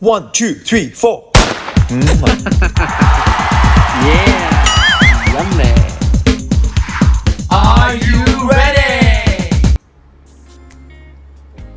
1, 2, 3, 4. Yeah, yummy. Are you ready?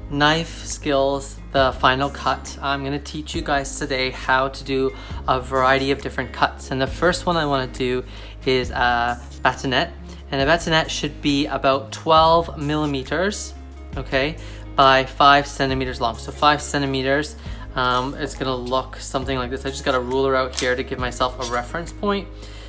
Knife skills, the final cut. I'm going to teach you guys today how to do a variety of different cuts. And the first one I want to do is a batonette. And a batonette should be about 12 millimeters, okay, by 5 centimeters long. So 5 centimeters. It's gonna look something like this. I just got a ruler out here to give myself a reference point.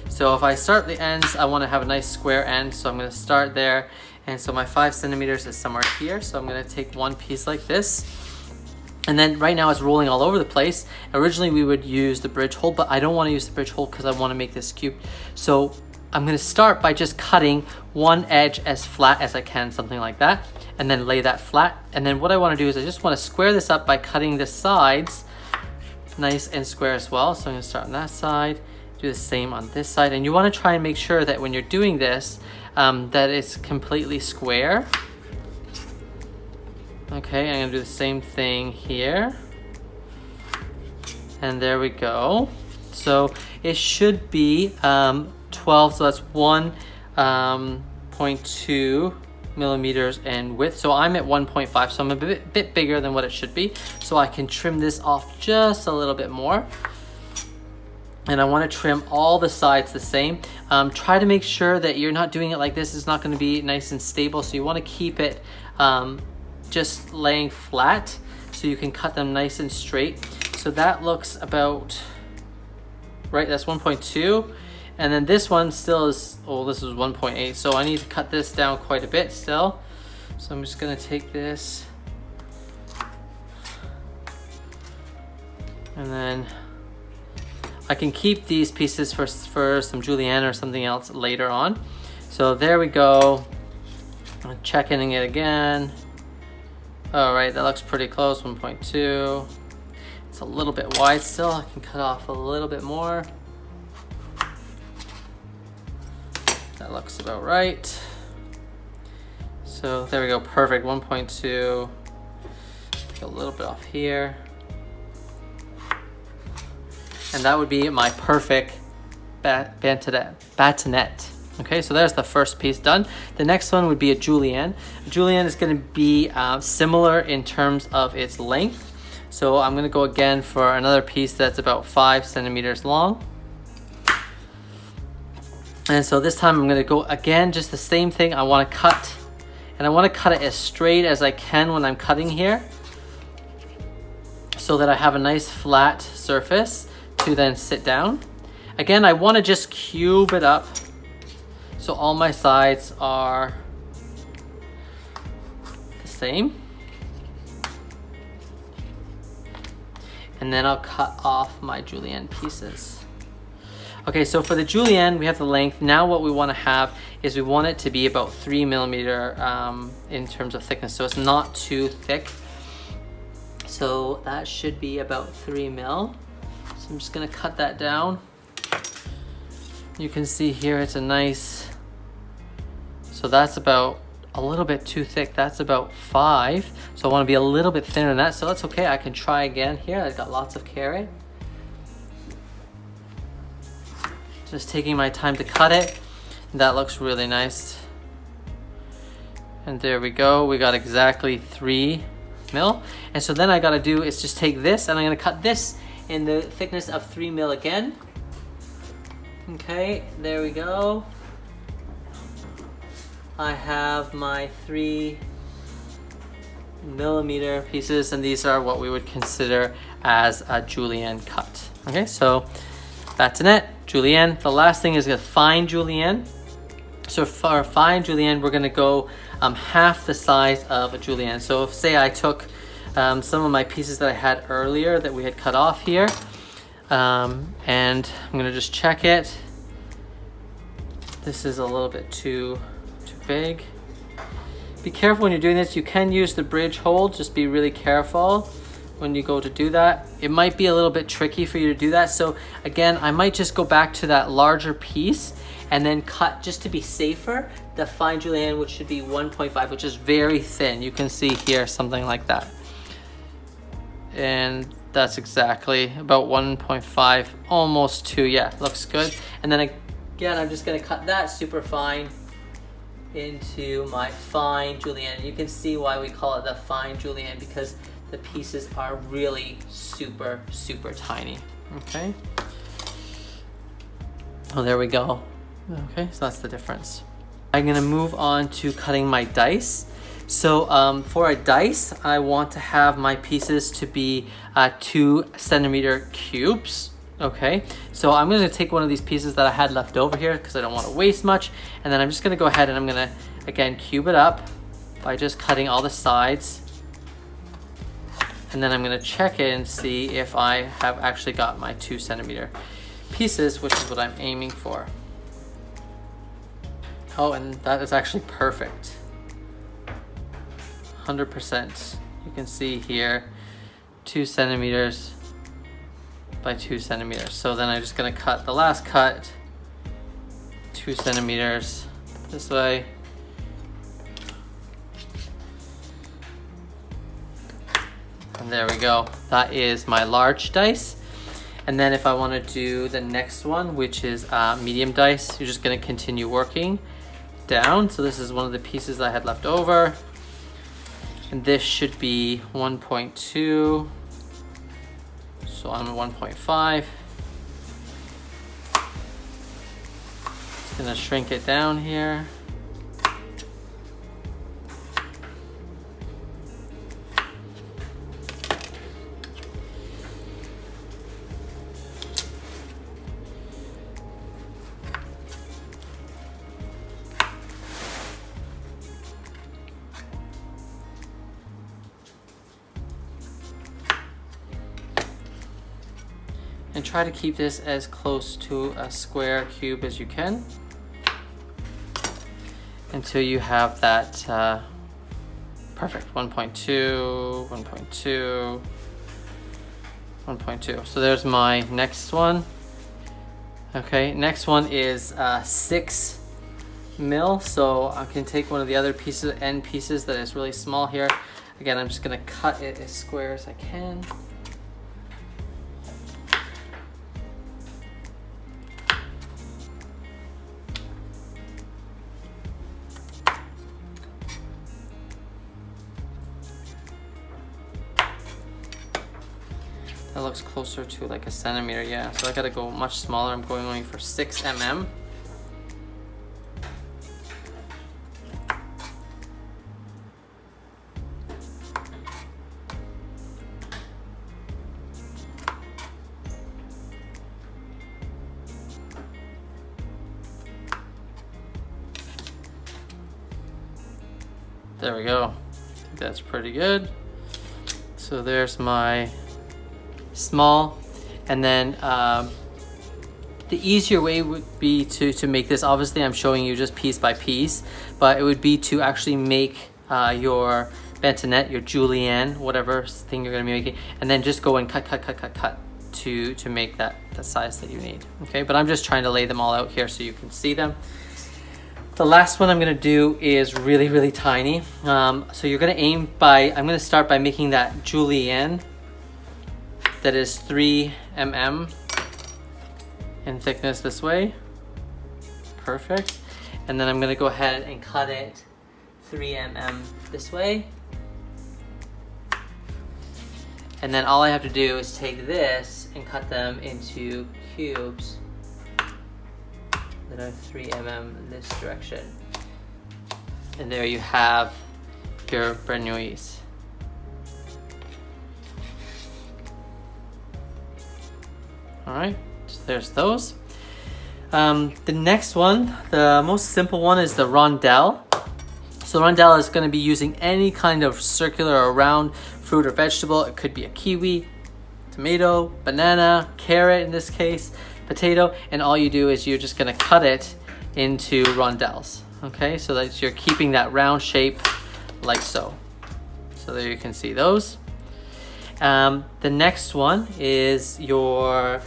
So if I start the ends, I want to have a nice square end. So I'm going to start there. And so my 5 centimeters is somewhere here. So I'm going to take one piece like this. And then right now it's rolling all over the place. Originally we would use the bridge hold, but I don't want to use the bridge hold because I want to make this cube. So I'm going to start by just cutting one edge as flat as I can, something like that, and then lay that flat. And then what I want to do is I just want to square this up by cutting the sides nice and square as well. So I'm going to start on that side, do the same on this side, and you want to try and make sure that when you're doing this that it's completely square. Okay, I'm going to do the same thing here, and there we go. So it should be 12, so that's 1.2 millimeters in width. So I'm at 1.5, so I'm a bit bigger than what it should be. So I can trim this off just a little bit more. And I want to trim all the sides the same. Try to make sure that you're not doing it like this. It's not going to be nice and stable. So you want to keep it just laying flat so you can cut them nice and straight. So that looks about right. That's 1.2. And then this one still is, oh, this is 1.8. So I need to cut this down quite a bit still. So I'm just gonna take this. And then I can keep these pieces for some julienne or something else later on. So there we go. I'm checking it again. All right, that looks pretty close, 1.2. It's a little bit wide still. I can cut off a little bit more. That looks about right. So there we go, perfect, 1.2. Take a little bit off here. And that would be my perfect batonette. Okay, so there's the first piece done. The next one would be a julienne. A julienne is gonna be similar in terms of its length. So I'm gonna go again for another piece that's about 5 centimeters long. And so this time I'm gonna go again, just the same thing. I wanna cut, and I wanna cut it as straight as I can when I'm cutting here, so that I have a nice flat surface to then sit down. Again, I wanna just cube it up, so all my sides are the same. And then I'll cut off my julienne pieces. Okay, so for the julienne, we have the length. Now what we want to have is we want it to be about 3 millimeter in terms of thickness. So it's not too thick. So that should be about 3 mil. So I'm just gonna cut that down. You can see here it's a nice, so that's about a little bit too thick. That's about 5. So I want to be a little bit thinner than that. So that's okay, I can try again here. I've got lots of carry. Just taking my time to cut it. That looks really nice. And there we go. We got exactly 3 mil. And so then I gotta do is just take this and I'm gonna cut this in the thickness of 3 mil again. Okay, there we go. I have my 3 millimeter pieces, and these are what we would consider as a julienne cut. Okay, so batonette, julienne. The last thing is a fine julienne. So for a fine julienne, we're gonna go half the size of a julienne. So if, say I took some of my pieces that I had earlier that we had cut off here, and I'm gonna just check it. This is a little bit too big. Be careful when you're doing this. You can use the bridge hold, just be really careful when you go to do that. It might be a little bit tricky for you to do that. So again, I might just go back to that larger piece and then cut, just to be safer, the fine julienne, which should be 1.5, which is very thin. You can see here something like that. And that's exactly about 1.5, almost 2. Yeah, looks good. And then again, I'm just gonna cut that super fine into my fine julienne. You can see why we call it the fine julienne, because the pieces are really super, super tiny. Okay. Oh, there we go. Okay, so that's the difference. I'm gonna move on to cutting my dice. So for a dice, I want to have my pieces to be 2 centimeter cubes. Okay, so I'm gonna take one of these pieces that I had left over here because I don't want to waste much, and then I'm just gonna go ahead and I'm gonna again cube it up by just cutting all the sides, and then I'm gonna check it and see if I have actually got my 2 centimeter pieces, which is what I'm aiming for. Oh, and that is actually perfect. 100%. You can see here 2 centimeters by 2 centimeters. So then I'm just gonna cut the last cut 2 centimeters this way. And there we go. That is my large dice. And then if I want to do the next one, which is medium dice, you're just going to continue working down. So this is one of the pieces I had left over. And this should be 1.2. So I'm at 1.5. Just going to shrink it down here. And try to keep this as close to a square cube as you can until you have that perfect 1.2, 1.2, 1.2. So there's my next one. Okay, next one is 6 mil. So I can take one of the other pieces, end pieces that is really small here. Again, I'm just gonna cut it as square as I can. That looks closer to like a centimeter, yeah. So I gotta go much smaller. I'm going only for 6 mm. There we go. That's pretty good. So there's my small, and then the easier way would be to make this. Obviously I'm showing you just piece by piece, but it would be to actually make your bantonette, your julienne, whatever thing you're going to be making, and then just go and cut to make that the size that you need. Okay, but I'm just trying to lay them all out here so you can see them. The last one I'm going to do is really, really tiny. So you're going to aim by, I'm going to start by making that julienne that is 3 mm in thickness this way. Perfect. And then I'm gonna go ahead and cut it 3 mm this way. And then all I have to do is take this and cut them into cubes that are 3 mm in this direction. And there you have your bernouilles. All right, so there's those. The next one, the most simple one, is the rondelle. So rondelle is going to be using any kind of circular or round fruit or vegetable. It could be a kiwi, tomato, banana, carrot in this case, potato, and all you do is you're just going to cut it into rondelles. Okay, so that you're keeping that round shape like so. So there you can see those. The next one is your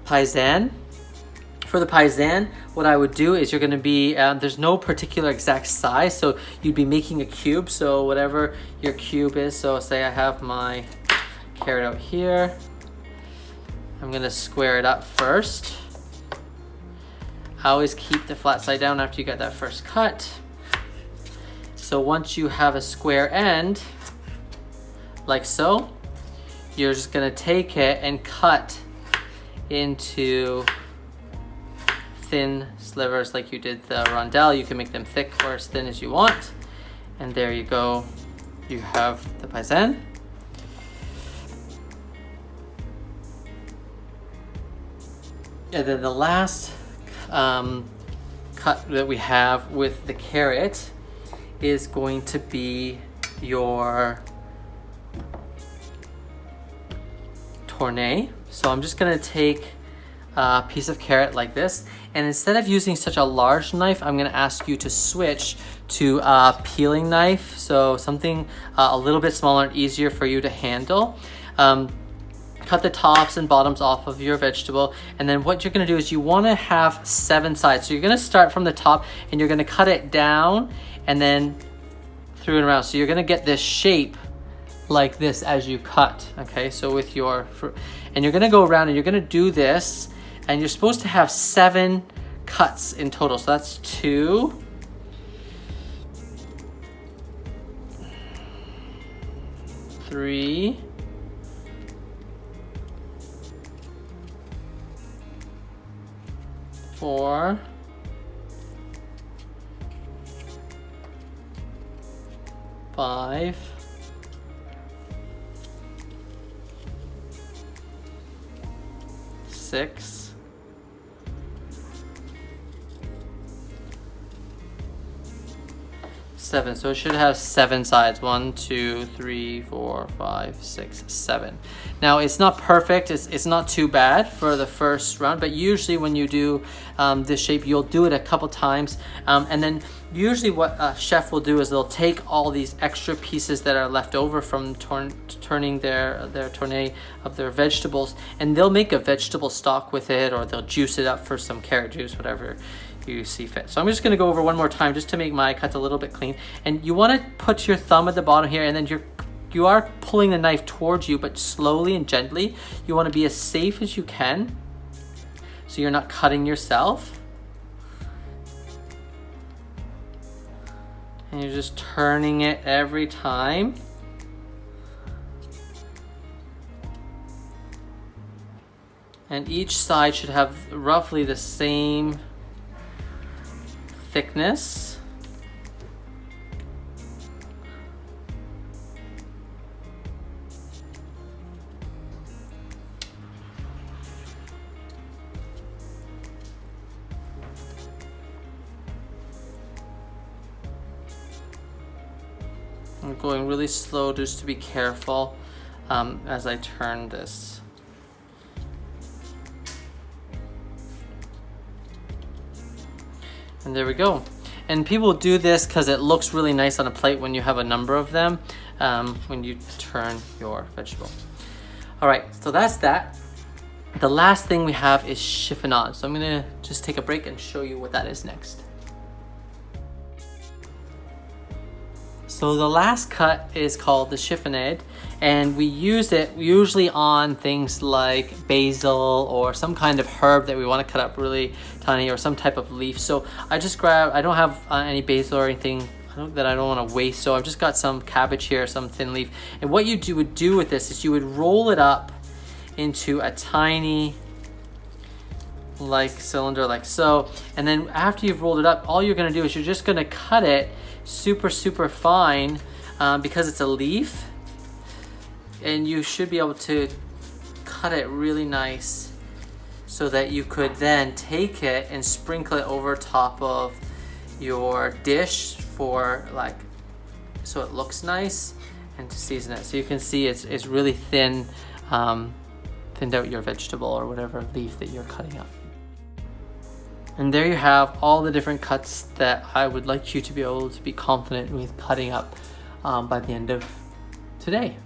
paysanne. For the paysanne, what I would do is you're going to be, there's no particular exact size, so you'd be making a cube. So whatever your cube is, so say I have my carrot out here. I'm gonna square it up first. I always keep the flat side down after you get that first cut. So once you have a square end, like so, you're just gonna take it and cut into thin slivers like you did the rondelle. You can make them thick or as thin as you want. And there you go. You have the paisan. And then the last cut that we have with the carrot is going to be your tournée. So I'm just gonna take a piece of carrot like this, and instead of using such a large knife, I'm gonna ask you to switch to a peeling knife, so something a little bit smaller and easier for you to handle. Cut the tops and bottoms off of your vegetable, and then what you're gonna do is you wanna have 7 sides. So you're gonna start from the top and you're gonna cut it down and then through and around. So you're gonna get this shape like this as you cut, okay? So with your fruit, and you're gonna go around and you're gonna do this, and you're supposed to have 7 cuts in total. So that's 2, 3, 4, 5, 6, 7. So it should have 7 sides. 1, 2, 3, 4, 5, 6, 7. Now it's not perfect. It's not too bad for the first round, but usually when you do this shape, you'll do it a couple times, and then usually what a chef will do is they'll take all these extra pieces that are left over from turning their tournée of their vegetables, and they'll make a vegetable stock with it, or they'll juice it up for some carrot juice, whatever you see fit. So I'm just gonna go over one more time just to make my cuts a little bit clean. And you wanna put your thumb at the bottom here, and then you are pulling the knife towards you, but slowly and gently. You wanna be as safe as you can, so you're not cutting yourself. And you're just turning it every time. And each side should have roughly the same thickness. I'm going really slow just to be careful as I turn this. And there we go. And people do this because it looks really nice on a plate when you have a number of them when you turn your vegetable. All right, so that's that. The last thing we have is chiffonade. So I'm gonna just take a break and show you what that is next. So the last cut is called the chiffonade, and we use it usually on things like basil or some kind of herb that we want to cut up really tiny, or some type of leaf. So I just I don't have any basil or anything that I don't want to waste, so I've just got some cabbage here, some thin leaf. And what you would do with this is you would roll it up into a tiny cylinder like so, and then after you've rolled it up, all you're going to do is you're just going to cut it super fine because it's a leaf, and you should be able to cut it really nice so that you could then take it and sprinkle it over top of your dish for so it looks nice, and to season it. So you can see it's really thin, thinned out your vegetable or whatever leaf that you're cutting up. And there you have all the different cuts that I would like you to be able to be confident with cutting up by the end of today.